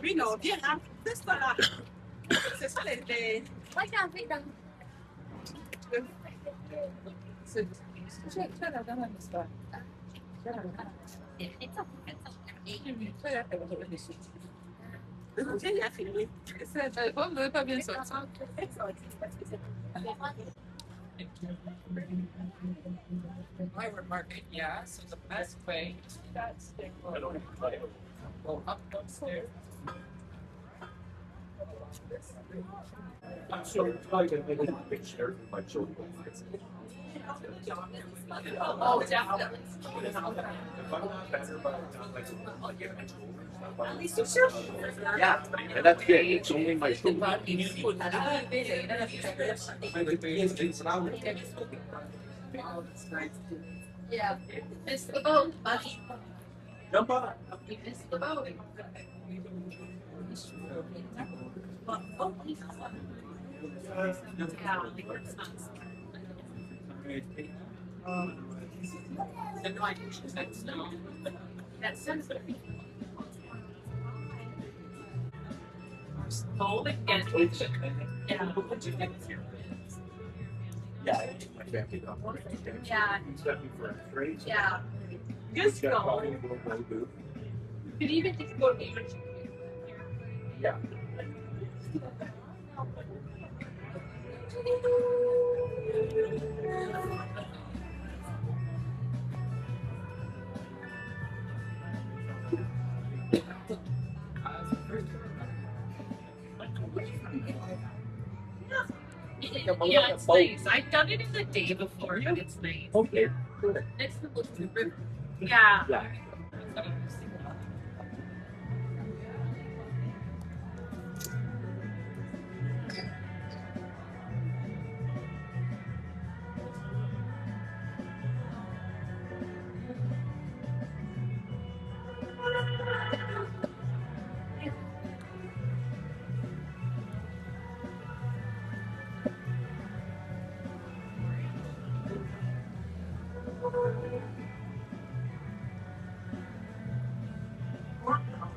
Rideau, viens, hein. C'est ça là. C'est ça les. C'è la dama che sta. C'è la dama. C'è la dama che sta. C'è la fille. C'est pas veut pas bien sortir. I remark it, yeah. So the best way to do that is to go up upstairs. I'm sure probably gonna make a big share for my children. Oh, definitely. If I'm not better, but I'll get my children. At least you sure. Yeah, and that's good. It's only my children. Yeah. Missed the boat, buddy. Jump on. You missed the boat. That's sensitive. Hold it again. Yeah. Yeah, my family got one. Yeah. He's got me for a trade. Yeah. He's Just got go. coffee and a little booth. You could even just go to your. Yeah. Yeah, it's nice. I've done it in the day before, but it's nice. Okay. It's the river. Yeah. Yeah.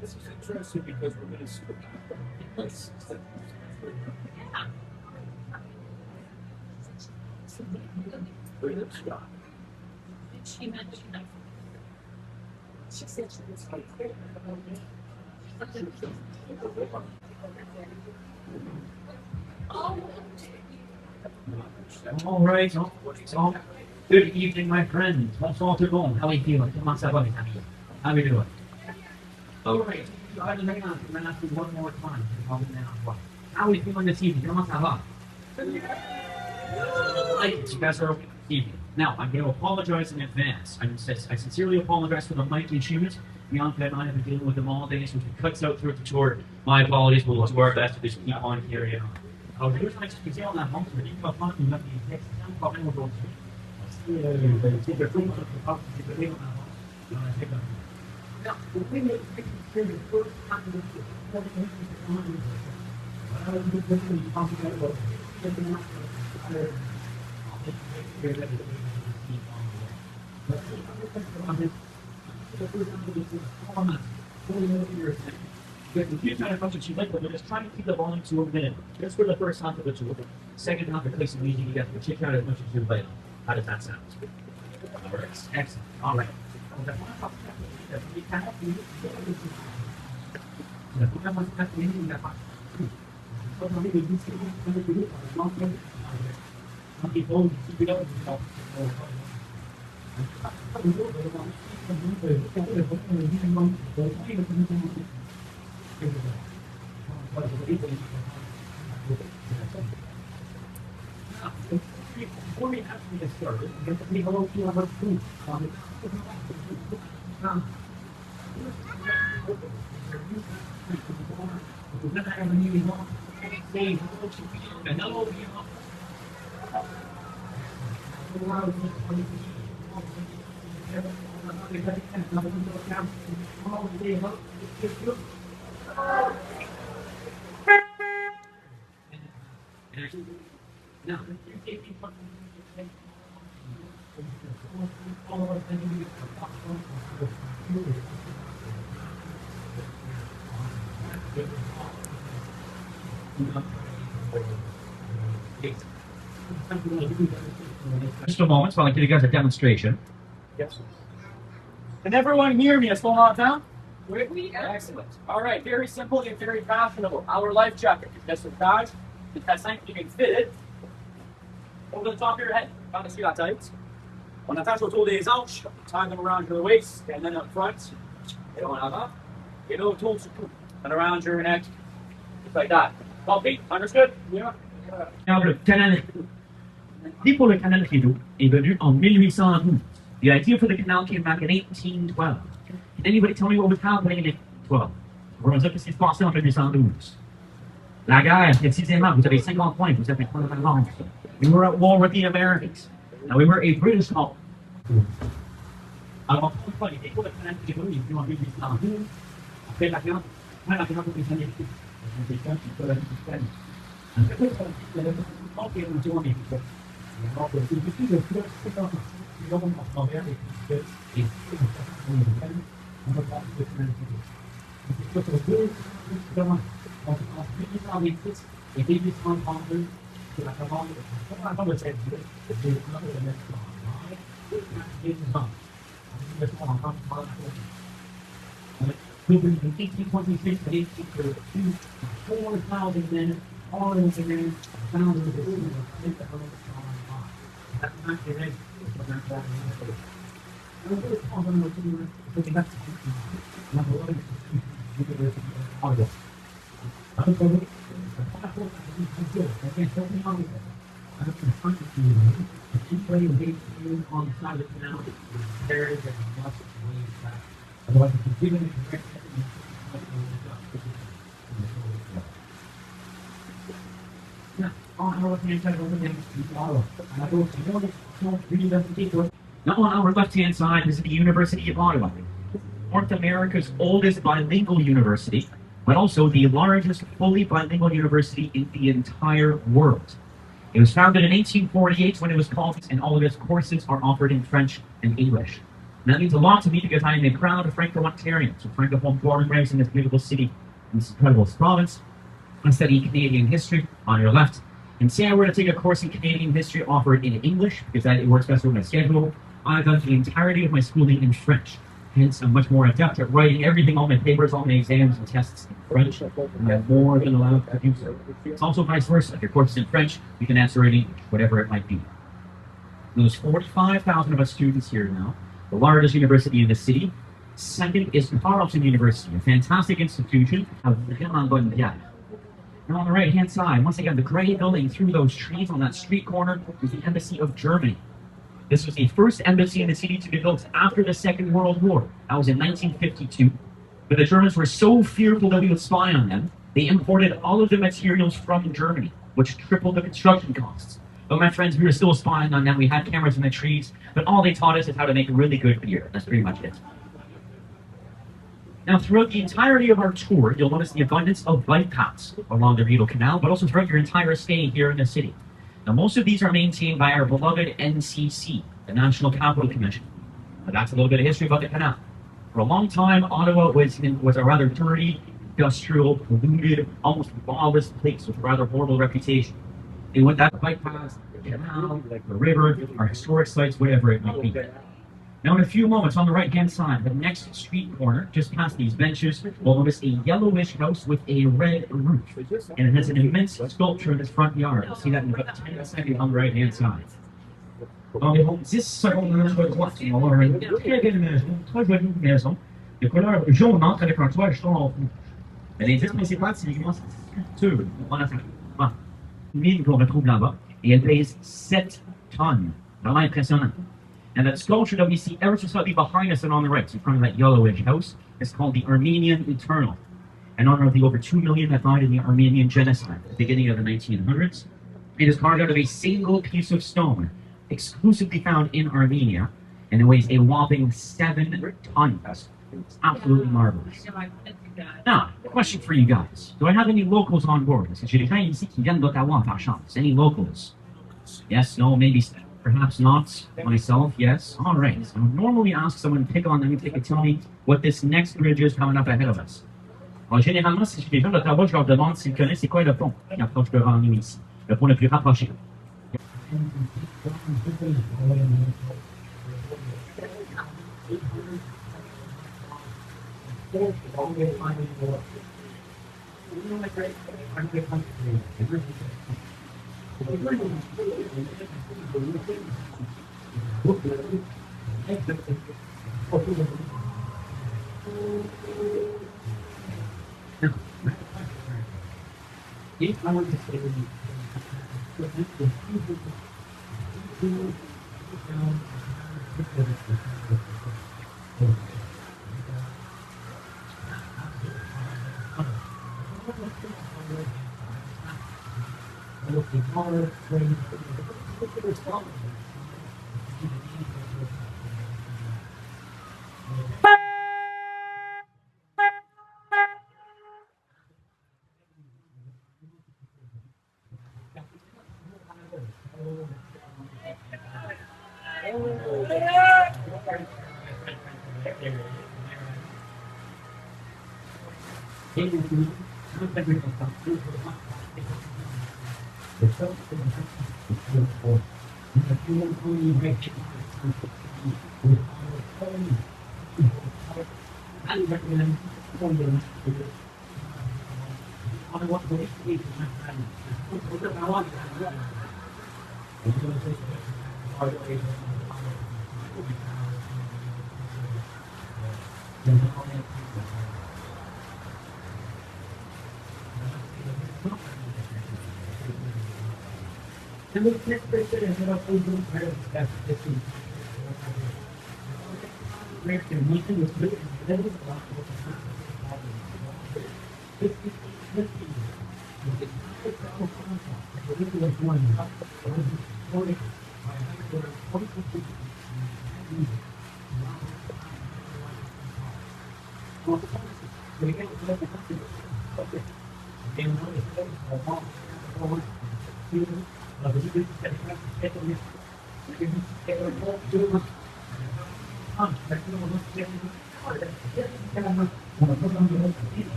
This is interesting because we're going to see places that She mentioned that. She said she was like, All right. Good evening, my friends. What's all going? How are you feeling? Come on, Sabani. How are you doing? All right. I'm going to ask you one more time. How are you feeling this evening? Come on, Sabani. You guys are okay this evening. Now, I'm going to apologize in advance. I sincerely apologize for the mic issues. Bianca and I have been dealing with them all day, so if it cuts out throughout the tour, my apologies. We'll do our best to just keep on carrying on. Here's my expertise on that moment. You can find me the next time. Probably will go Confused kind of functions you like, but we're just trying to keep the volume to a minute. Just for the first half of the tour. Second half, it's easy to get the chit chat as much as you like. How does that sound? All right. Excellent. All right. Before we actually get started, we have to say hello to our food. Now, just a moment while I give you guys a demonstration. Yes. Can everyone hear me? It's going on down? Excellent. All right, very simple and very fashionable. Our life jacket is just a badge. It has something you can fit it over the top of your head. Can't see that tight. On attache autour des hanches, tie them around your waist, and then up front, et en avant, et là autour du cou, and around your neck, just like that. Copy? Understood? Yeah. Alors, le canal, l'idée pour le canal Rideau est venue en 1812. The idea for the canal came back in 1812. Can anybody tell me what was happening in 1812? On va dire que ce qui se passait en 1812. La guerre, précisément, vous avez 50 points, vous avez 30 langues. We were at war with the Americans. Now, we were a British colony. Alors, encore une fois, l'idée pour le canal Rideau est venue en 1812. Après la guerre, pour les années. Moving from 1826 to 1832, 4,000 men, all in the men, founded the city of that's not the right. On the side of the canal, there is a must wave back. Otherwise, if you give it a direct now, on our left-hand side is the University of Ottawa, North America's oldest bilingual university, but also the largest fully bilingual university in the entire world. It was founded in 1848 when it was called, and all of its courses are offered in French and English. And that means a lot to me because I am a proud Franco-Ontarian, so Francophone born and raised in this beautiful city, in this incredible province. I study Canadian history on your left. And say I were to take a course in Canadian history offered in English, because that it works best with my schedule, I've done the entirety of my schooling in French. Hence, I'm much more adept at writing everything, all my papers, all my exams and tests in French, and I'm more than allowed to do so. It's also vice versa. If your course is in French, you can answer in English, whatever it might be. There's 45,000 of us students here now, the largest university in the city. Second is Carleton University, a fantastic institution of and on the right-hand side, once again, the gray building through those trees on that street corner is the Embassy of Germany. This was the first embassy in the city to be built after the Second World War. That was in 1952. But the Germans were so fearful that we would spy on them, they imported all of the materials from Germany, which tripled the construction costs. But my friends, we were still spying on them. We had cameras in the trees, but all they taught us is how to make really good beer. That's pretty much it. Now, throughout the entirety of our tour, you'll notice the abundance of bike paths along the Rideau Canal, but also throughout your entire stay here in the city. Now, most of these are maintained by our beloved NCC, the National Capital Commission. But that's a little bit of history about the canal. For a long time, Ottawa was a rather dirty, industrial, polluted, almost lawless place with a rather horrible reputation. They went that bike paths, the canal, the river, our historic sites, whatever it might be. Now, in a few moments, on the right-hand side, the next street corner, just past these benches, we'll notice a yellowish house with a red roof. And it has an immense sculpture in its front yard. You'll see that in about 10 seconds on the right-hand side. Environ 10 secondes de notre droite, on va avoir une très belle maison, très jolie maison, de couleur jaunâtre avec un toit jaune en fond. L'indice principal, c'est l'immense sculpture. Voilà, une mine qu'on retrouve là-bas, et elle pèse 7 tonnes. Vraiment impressionnant. And that sculpture that we see ever so slightly behind us and on the right, in front of that yellowish house, is called the Armenian Eternal, in honor of the over 2 million that died in the Armenian genocide at the beginning of the 1900s. It is carved out of a single piece of stone, exclusively found in Armenia, and it weighs a whopping 7 tons. It's absolutely marvelous. Now, question for you guys. Do I have any locals on board? Parce que j'ai des gens ici qui viennent d'Ottawa par chance. Any locals? Yes, no, maybe, perhaps not. Myself, yes. All right. So I would normally ask someone to pick on them and tell me what this next bridge is coming up ahead of us. Alors, généralement, si j'ai des gens d'Ottawa, je leur demande s'ils connaissent c'est quoi le pont qui approche devant nous ici. Le pont le plus rapproché.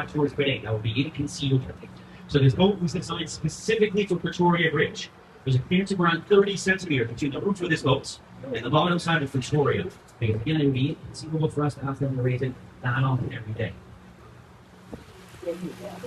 Towards Rideau. That will be inconceivable. So this boat was designed specifically for Pretoria Bridge. There's a clearance of around 30 centimeters between the roof for this boat and the bottom side of Pretoria. Because again, it would be inconceivable for us to ask them to raise it that often every day. Le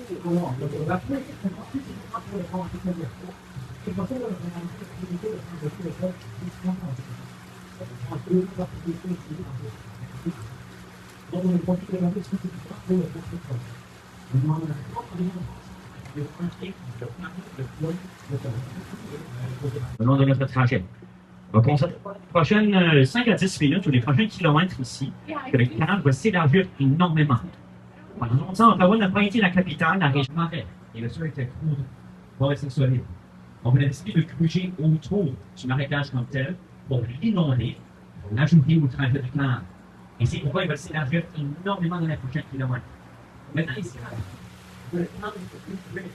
long de notre trajet. Donc, on cette prochaine 5 à 10 minutes ou les prochains kilomètres ici, que le canal va s'élargir énormément. Pendant longtemps, Ottawa n'a pas été la capitale, la région marais. Et le sol était court, pas assez solide. On a décidé de gruger autour du marécage comme tel pour l'inonder, pour l'ajouter au trajet du canal. Et c'est pourquoi il va s'élargir énormément dans les prochains kilomètres. Maintenant, ici, le canal est plus riche,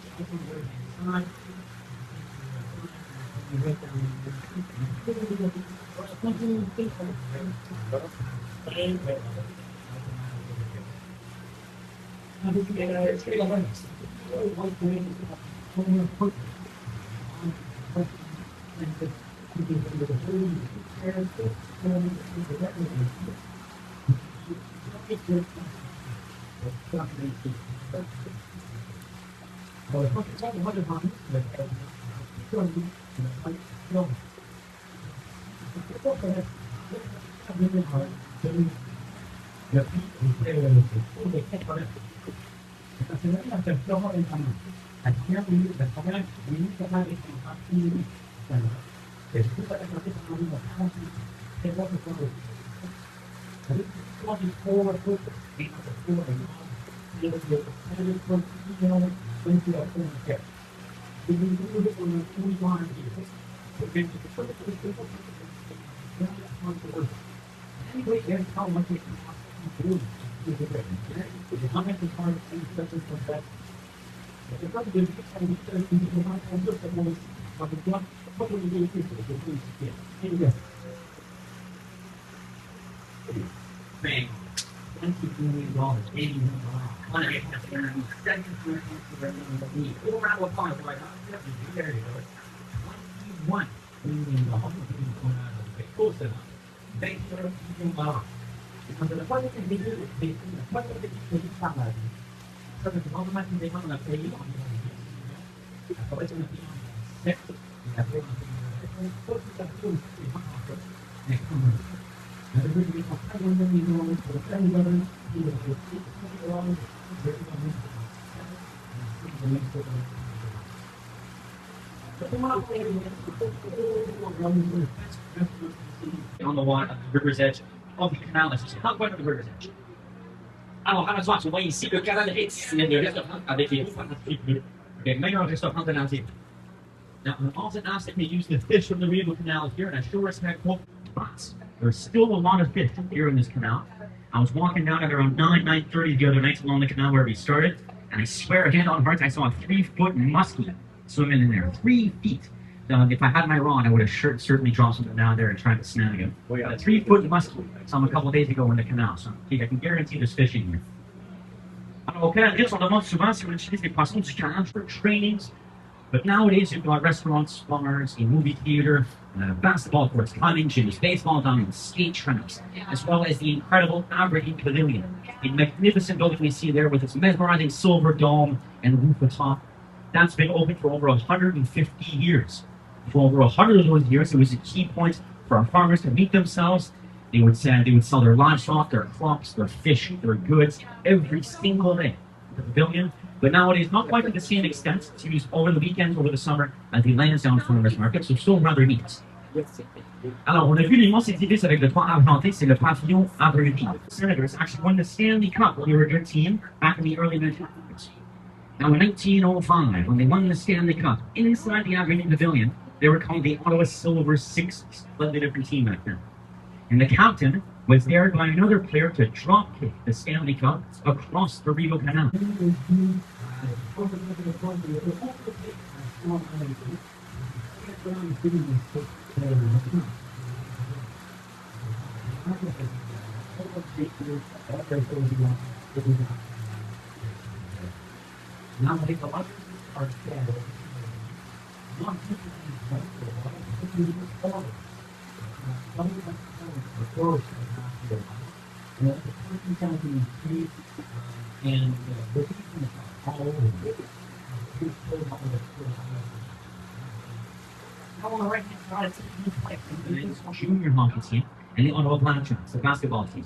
Bang. $20 million, $80 million. Full round of applause. Like, there you go. $21 million. Close enough. Thank you for keeping well. Because the funny thing they do is they salary. So the government they want to pay you on the so it's going to be on the set. On the water, on the river's edge of the canal, c'est pas loin de the river's edge. Alors, à la soirée, on voit ici le canal est le restaurant avec les meilleurs restaurants de l'Asie. Now, I'm also asked if they use the fish from the Rideau Canal here, and I sure as heck hope not. There's still a lot of fish here in this canal. I was walking down at around 9:30 the other night along the canal where we started, and I swear, hand on heart, I saw a 3-foot muskie swimming in there. 3 feet. If I had my rod, I would have certainly dropped something down there and tried to snag it. A 3-foot muskie. Saw him a couple of days ago in the canal, so I can guarantee there's fish in here. Alors, au Canada, on demande souvent si on utilise les poissons du canal for trainings. But nowadays, you've got restaurants, bars, a movie theater, basketball courts, climbing gyms, baseball diamonds, skate tracks, as well as the incredible Aberdeen Pavilion, a magnificent building we see there with its mesmerizing silver dome and roof atop. That's been open for over 150 years. For over 100 of those years, it was a key point for our farmers to meet themselves. They would sell their livestock, their crops, their fish, their goods every single day at the pavilion. But nowadays, not quite to the same extent. It's used over the weekends, over the summer, at the Lansdowne Farmers Market, so still rather neat. Alors, on a vu l'immense édifice avec le toit argenté, c'est le pavillon Aberdeen. The Senators actually won the Stanley Cup when they were a good team back in the early 1900s. Now, in 1905, when they won the Stanley Cup, inside the Aberdeen Pavilion, they were called the Ottawa Silver Sixes, slightly different team back then. And the captain was dared by another player to drop kick the Stanley Cup across the Rideau Canal. On the right hand side, it's the junior hockey team and the Ottawa Blackhawks, the basketball team.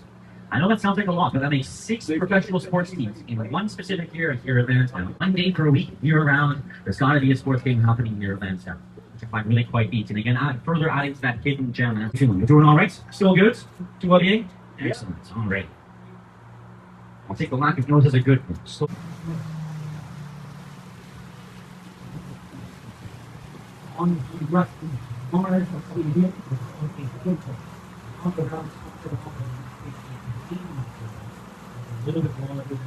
I know that sounds like a lot, but that makes 6 professional sports teams in one specific year here at Lansdowne. 1 day per week, year-round, there's got to be a sports game happening here at Lansdowne, which I find really quite neat. And again, further adding to that hidden gem. You're doing all right? Still good? Tout va bien? Excellent. All right. I'll take the lack of noise as a good one. So on the breath, Mars, a little bit more over there.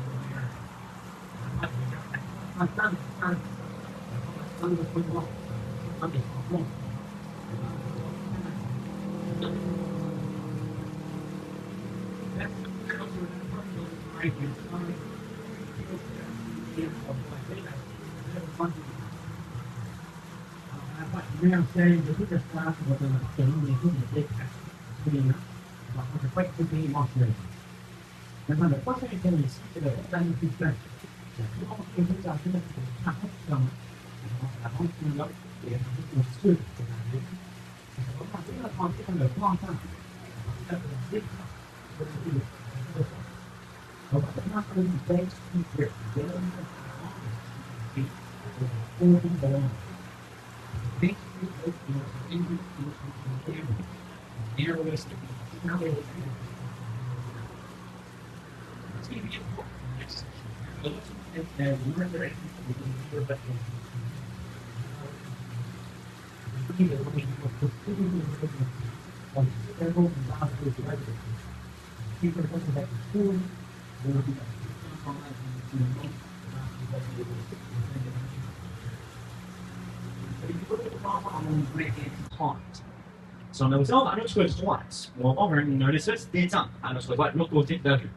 Si on a aussi à notre droite, on va avoir un espace d'étang à notre droite, de l'autre côté de la rue.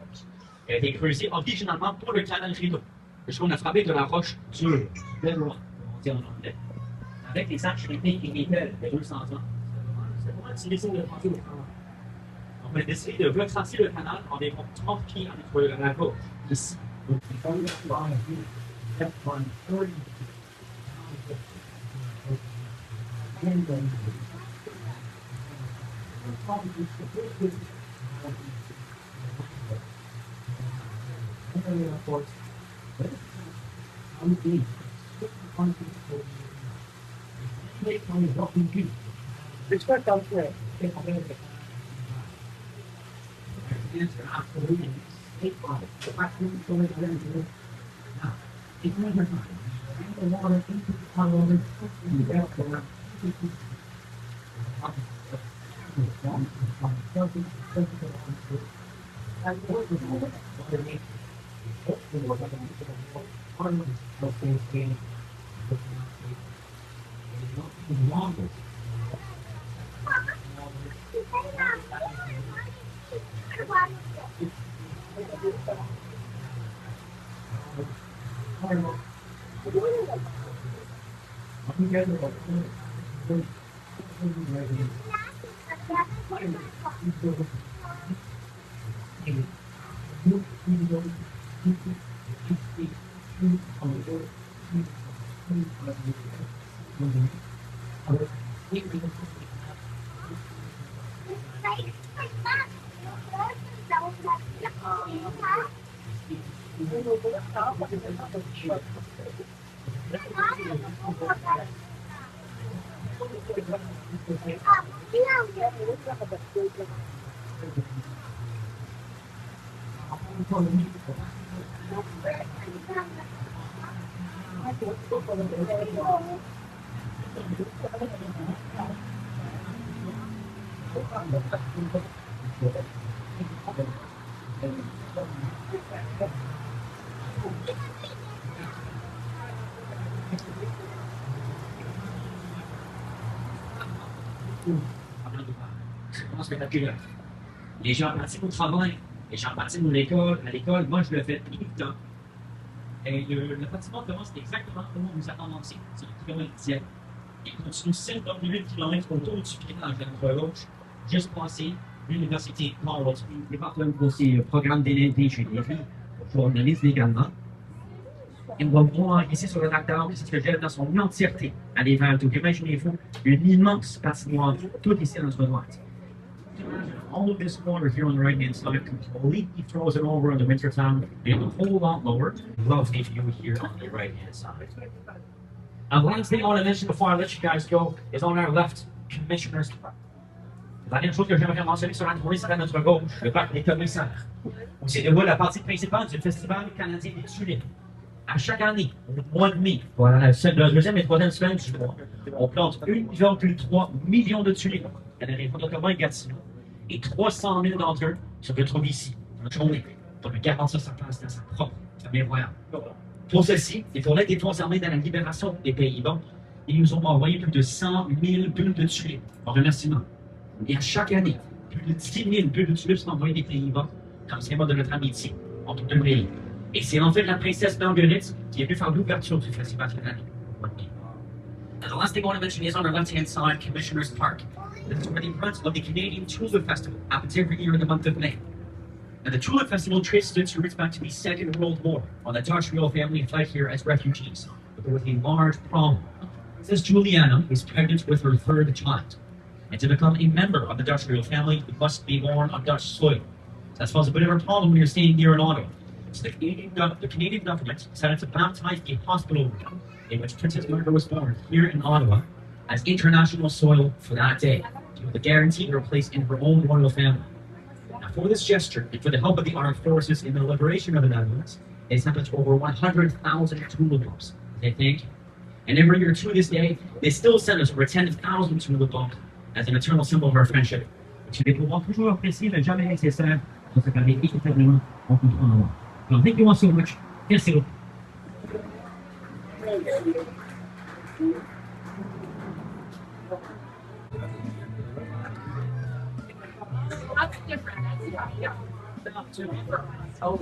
Elle a été creusée originalement pour le canal Rideau, puisqu'on a frappé de la roche dure, bedrock, on dit en anglais, avec les arches rythmiques et les pelles de 200 ans. C'est vraiment utilisé de tracer le canal. On a décidé de retracer le canal environ 30 pieds entre la côte, ici. Les gens partent au travail, les gens partent à l'école. À l'école, moi, je le fais tout le temps. Et le bâtiment commence exactement comme on vous attend ici. C'est le kilomètre 10. Il continue 7,8 km autour du village à notre gauche, juste passé l'université Carleton, département pour ses programmes d'énergie chez les filles, journalistes également. Et on va voir ici sur le tracteur, c'est ce que j'aime dans son entièreté, à l'hiver. Donc, imaginez-vous une immense patinoire, tout ici à notre droite. All of this water here on the right hand side completely throws it over in the wintertime and a whole lot lower. Love the view here on the right hand side. And last thing I want to mention before I let you guys go is on our left, Commissioner's Park. La dernière chose que j'aimerais mentionner sur la droite, c'est à notre gauche, le parc des commissaires, où se déroule la partie principale du Festival canadien des tulipes. À chaque année, au mois de mai, voilà, la deuxième et troisième semaine du mois, on plante 1,3 million de tulipes dans la région d'Ottawa et Gatineau. Et 300 000 d'entre eux se retrouvent ici, dans notre journée, pour nous garantir sa place dans sa propre famille royale. Pour ceci, et pour l'aide des forces armées dans la libération des Pays-Bas, ils nous ont envoyé plus de 100 000 bulles de tulipes en remerciement. Et à chaque année, plus de 10 000 bulles de tulipes sont envoyées des Pays-Bas comme symbole de notre amitié entre deux pays. Et c'est en fait la princesse Marguerite qui est venue faire l'ouverture du festival cette année. And the last thing I want to mention is on our left-hand side, Commissioner's Park. This is where the front of the Canadian Tulip Festival happens every year in the month of May. And the Tulip Festival traces its roots back to the Second World War, when the Dutch royal family fled here as refugees. But there was a large problem. Since Juliana is pregnant with her third child, and to become a member of the Dutch royal family, you must be born on Dutch soil. So that's caused a bit of a problem when you're staying here in Ottawa. So the Canadian government decided to baptize a hospital in which Princess Margaret was born here in Ottawa as international soil for that day, to guarantee her place in her own royal family. Now, for this gesture, and for the help of the armed forces in the liberation of the Netherlands, they sent us over 100,000 tulips. They thank you. And every year to this day, they still send us over 10,000 tulip bulbs as an eternal symbol of our friendship. Des pouvoirs toujours appréciés, mais jamais nécessaires, pour se garder équitablement en contrôle. Alors, thank you all so much. Merci. That's different. Yeah. Oh.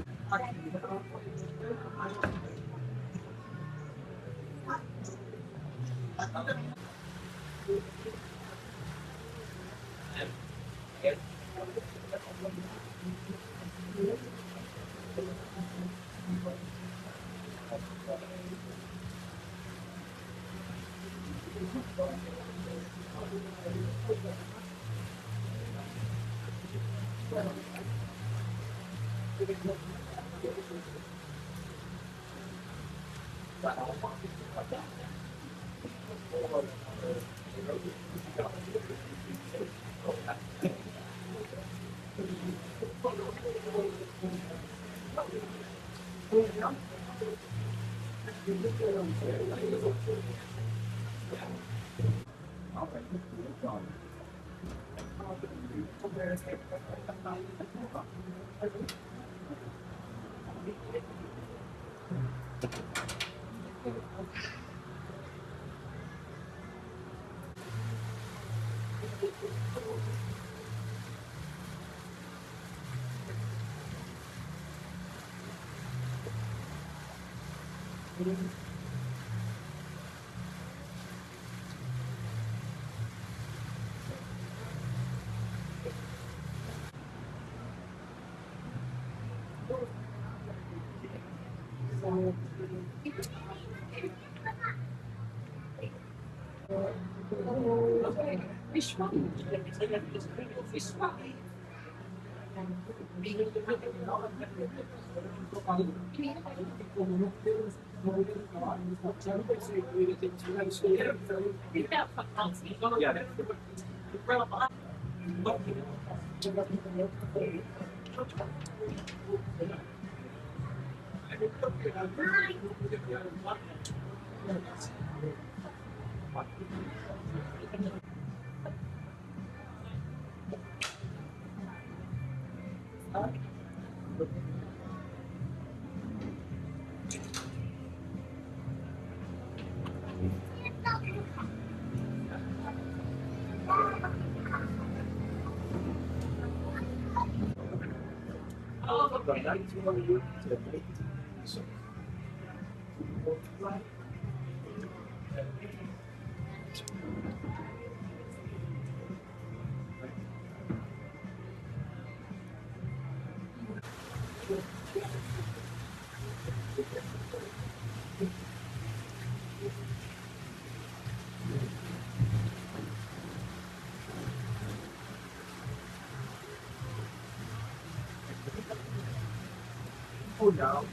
Oh no.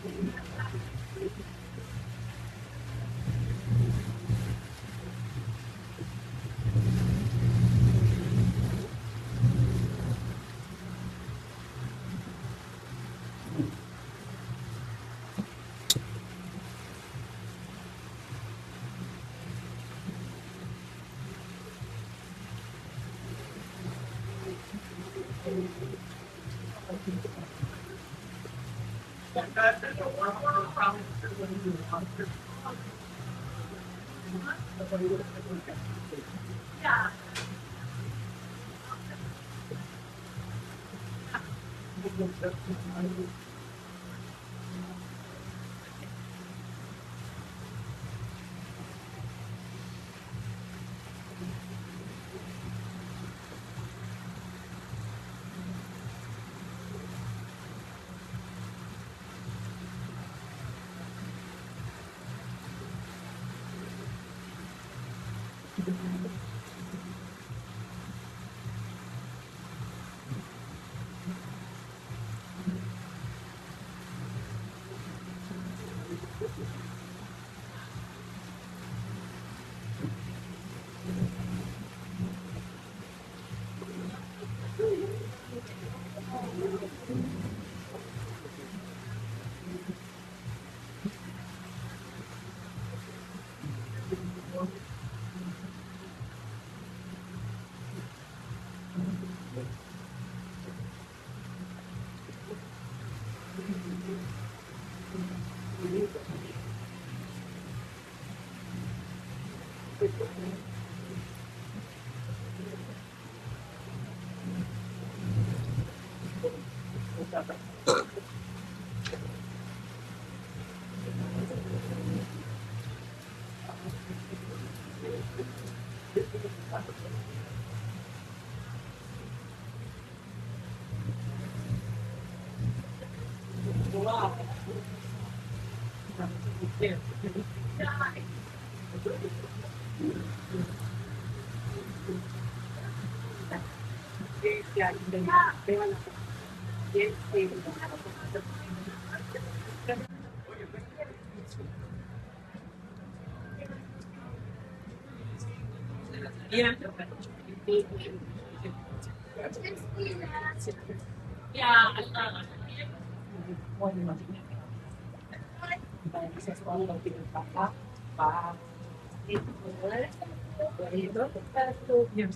Yeah. Yeah. Yeah, I love it. Yeah.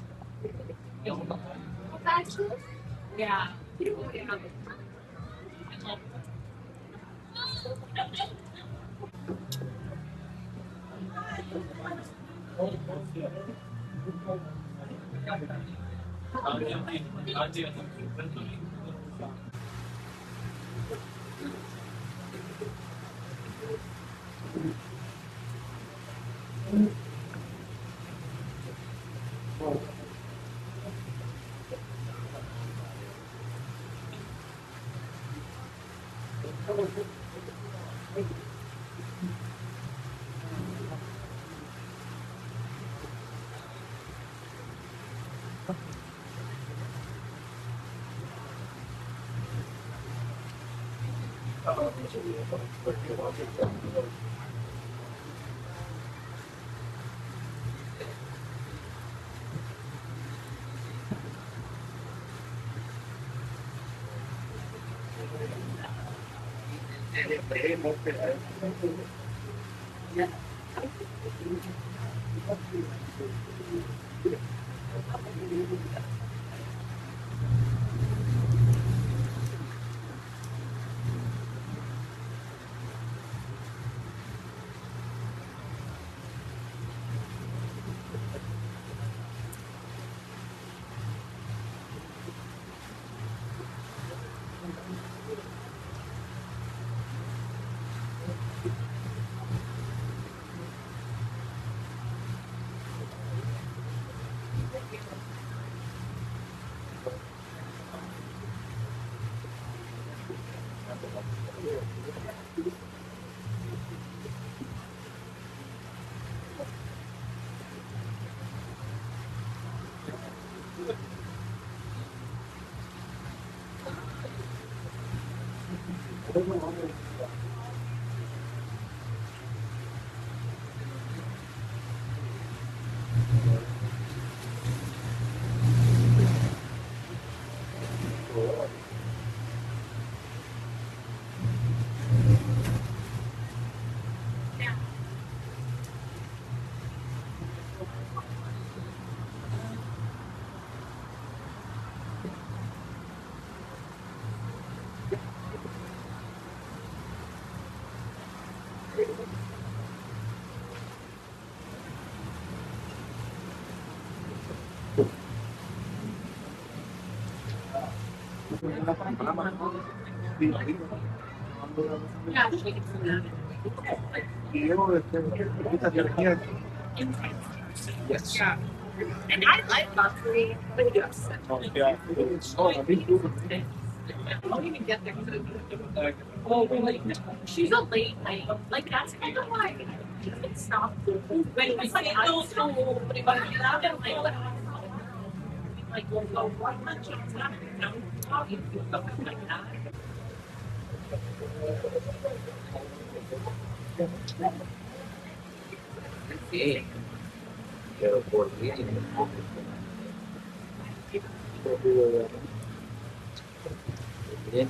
Yeah. Yeah, she can see that. Yes. Yeah. And I like luxury, but yes. Yeah. I don't even get there. Oh, really? She's a late night. Like, that's kind of why it's stop. When it's like, I don't know, but if I get out and like, we'll go one lunch and stuff, you know, talking to something like that. Sí, pero por mí. Bien,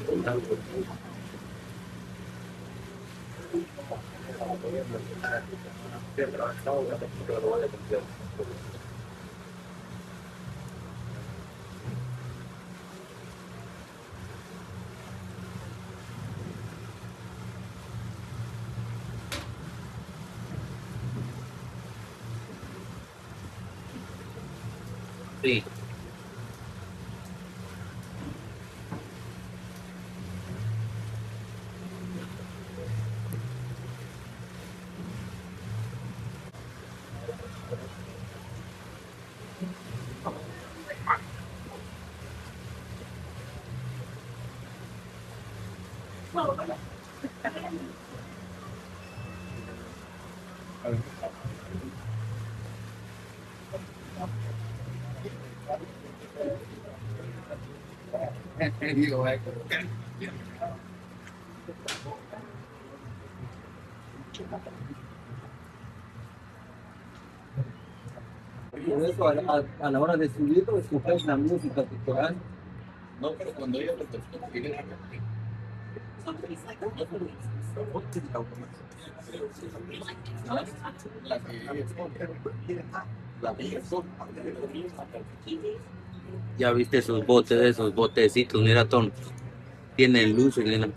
sí. Por eso a la hora de subirlo, escuchar la música cultural. No, pero cuando ella lo tocó, ya viste esos botecitos, mira, Tom, tienen luz en la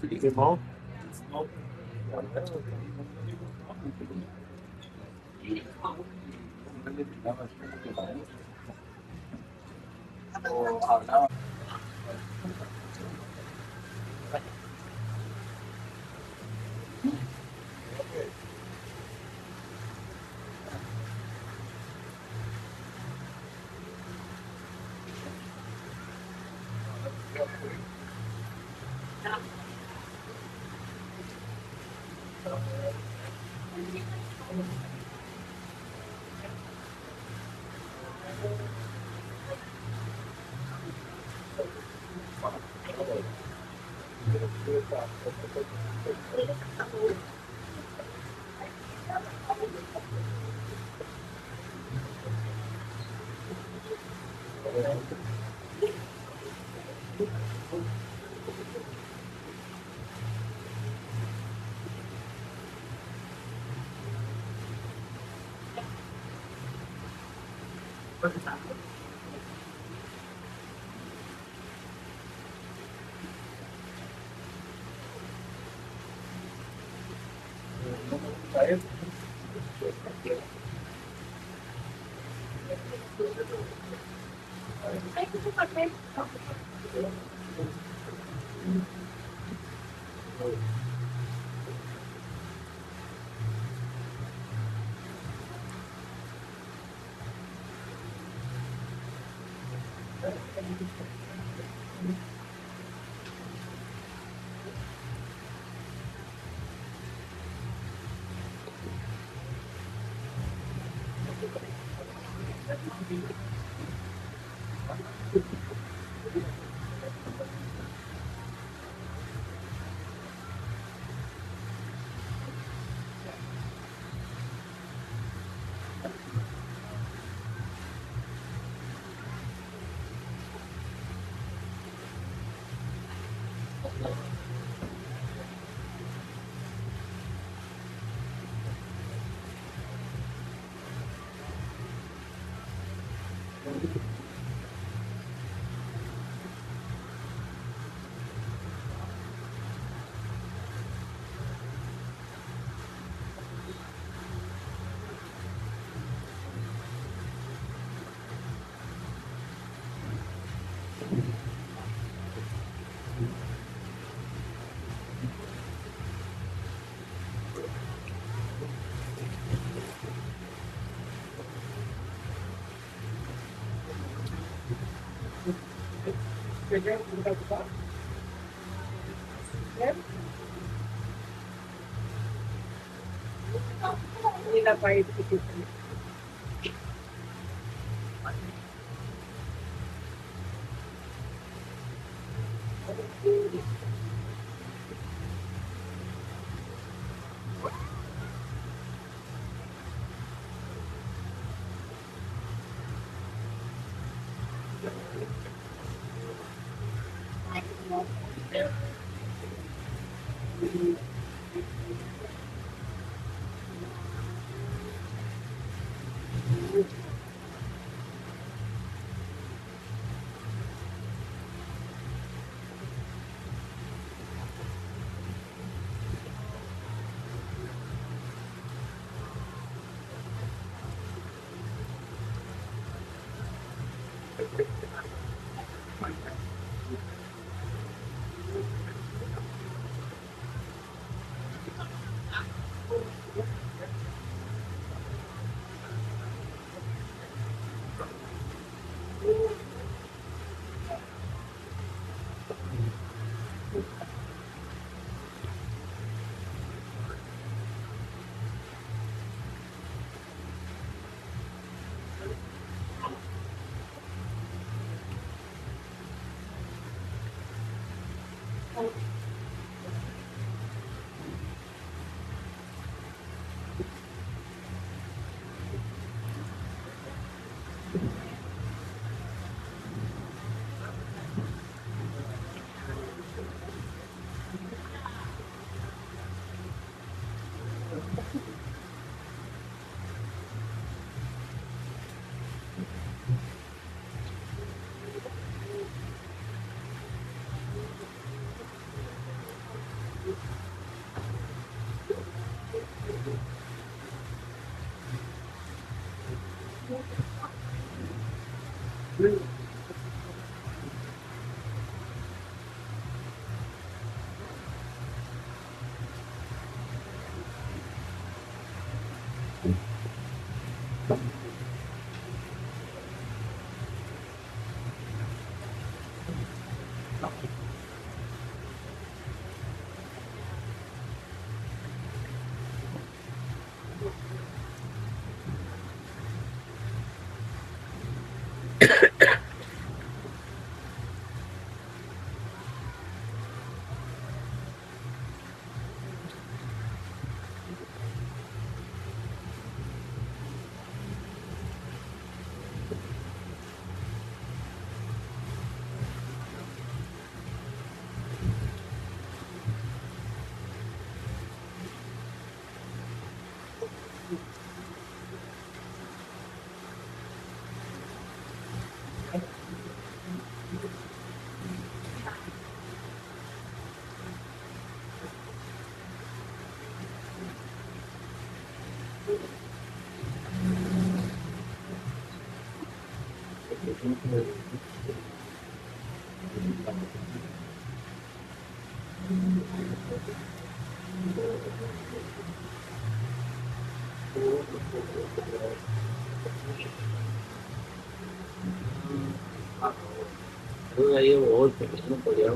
Ahí un golpe, que no podía.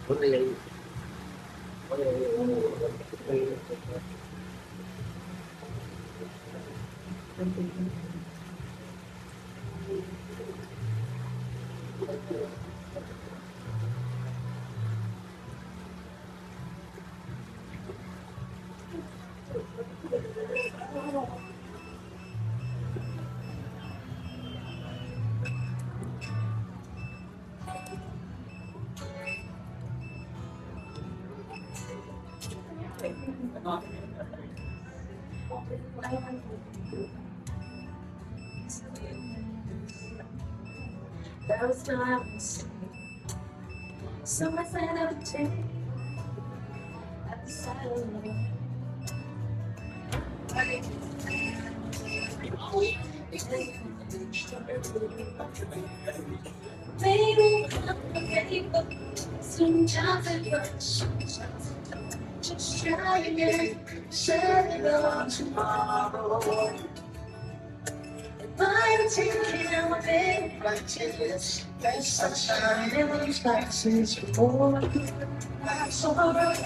Ponle ahí. Ponle ahí. Those times, so I said I would take at the side of the road. Maybe sometimes it rush. Just try again, set it on tomorrow. If I trying to kill me like tears. There's sunshine in those glasses before I could have so much.